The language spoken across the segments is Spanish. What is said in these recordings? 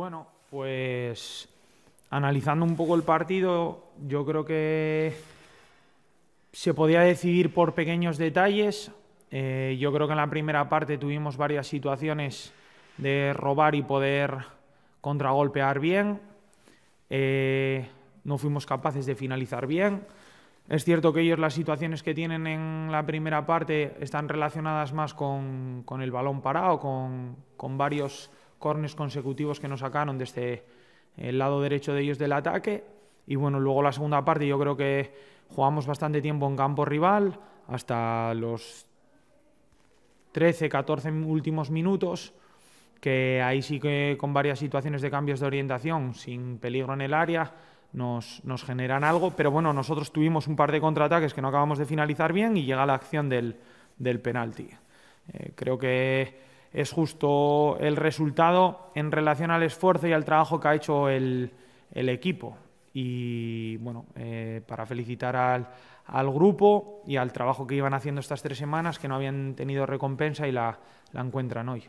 Bueno, pues analizando un poco el partido, yo creo que se podía decidir por pequeños detalles. Yo creo que en la primera parte tuvimos varias situaciones de robar y poder contragolpear bien. No fuimos capaces de finalizar bien. Es cierto que ellos las situaciones que tienen en la primera parte están relacionadas más con el balón parado, con varios córners consecutivos que nos sacaron desde el lado derecho de ellos del ataque. Y bueno, luego la segunda parte yo creo que jugamos bastante tiempo en campo rival, hasta los 13-14 últimos minutos, que ahí sí que con varias situaciones de cambios de orientación, sin peligro en el área, nos generan algo, pero bueno, nosotros tuvimos un par de contraataques que no acabamos de finalizar bien y llega la acción del penalti. Creo que es justo el resultado en relación al esfuerzo y al trabajo que ha hecho el equipo. Y bueno, para felicitar al grupo y al trabajo que iban haciendo estas 3 semanas, que no habían tenido recompensa y la encuentran hoy.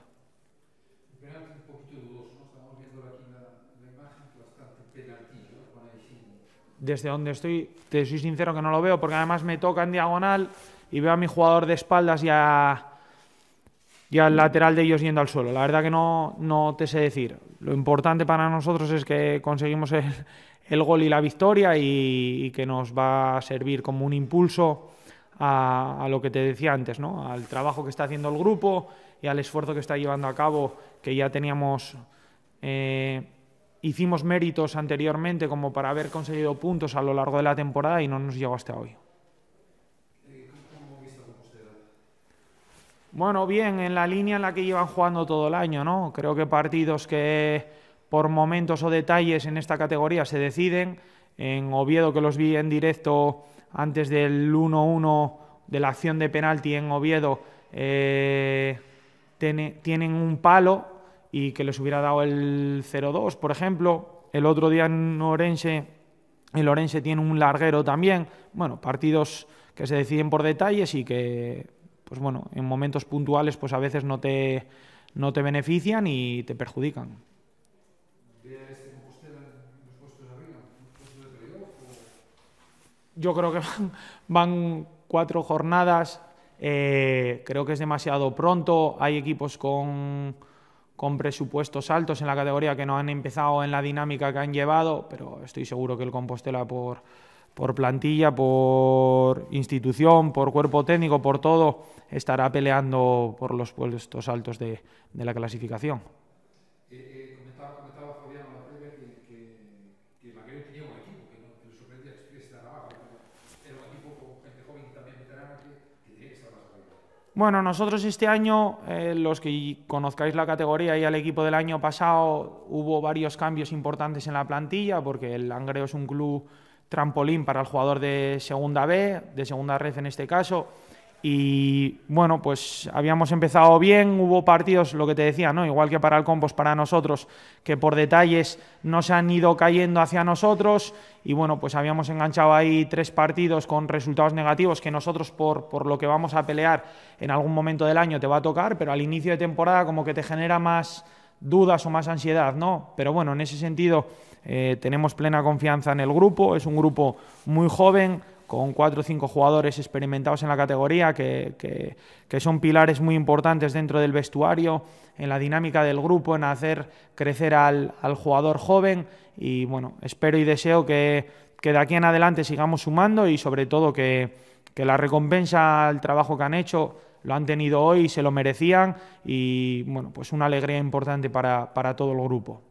Desde donde estoy, te soy sincero que no lo veo, porque además me toca en diagonal y veo a mi jugador de espaldas y al lateral de ellos yendo al suelo. La verdad que no te sé decir. Lo importante para nosotros es que conseguimos el gol y la victoria y que nos va a servir como un impulso a lo que te decía antes, ¿no? Al trabajo que está haciendo el grupo y al esfuerzo que está llevando a cabo, que ya teníamos... Hicimos méritos anteriormente como para haber conseguido puntos a lo largo de la temporada y no nos llegó hasta hoy. ¿Cómo viste a Compostela? Bueno, bien, en la línea en la que llevan jugando todo el año, ¿no? Creo que partidos que por momentos o detalles en esta categoría se deciden. En Oviedo, que los vi en directo antes del 1-1 de la acción de penalti en Oviedo, tienen un palo y que les hubiera dado el 0-2, por ejemplo. El otro día en Orense, el Orense tiene un larguero también. Bueno, partidos que se deciden por detalles y que, pues bueno, en momentos puntuales pues a veces no te benefician y te perjudican. ¿Ve a este Compostela en los puestos de arriba, en los puestos de playoff? Yo creo que van 4 jornadas. Creo que es demasiado pronto. Hay equipos con presupuestos altos en la categoría que no han empezado en la dinámica que han llevado, pero estoy seguro que el Compostela por plantilla, por institución, por cuerpo técnico, por todo, estará peleando por los puestos altos de la clasificación. Comentaba Fabián a la previa que Maquero tenía un equipo, que le sorprendía que estuviese tan abajo, pero era un equipo con gente joven y también veterana que tenía que estar más arriba. Bueno, nosotros este año, los que conozcáis la categoría y al equipo del año pasado, hubo varios cambios importantes en la plantilla, porque el Langreo es un club trampolín para el jugador de segunda B, de segunda red en este caso, y bueno, pues habíamos empezado bien, hubo partidos, lo que te decía, ¿no? Igual que para el Compos, para nosotros, que por detalles no se han ido cayendo hacia nosotros, y bueno, pues habíamos enganchado ahí 3 partidos con resultados negativos que nosotros por lo que vamos a pelear en algún momento del año te va a tocar, pero al inicio de temporada como que te genera más dudas o más ansiedad, ¿no? Pero bueno, en ese sentido tenemos plena confianza en el grupo, es un grupo muy joven, con 4 o 5 jugadores experimentados en la categoría que son pilares muy importantes dentro del vestuario, en la dinámica del grupo, en hacer crecer al jugador joven y bueno, espero y deseo que de aquí en adelante sigamos sumando y sobre todo que la recompensa al trabajo que han hecho lo han tenido hoy, se lo merecían y bueno, pues una alegría importante para todo el grupo.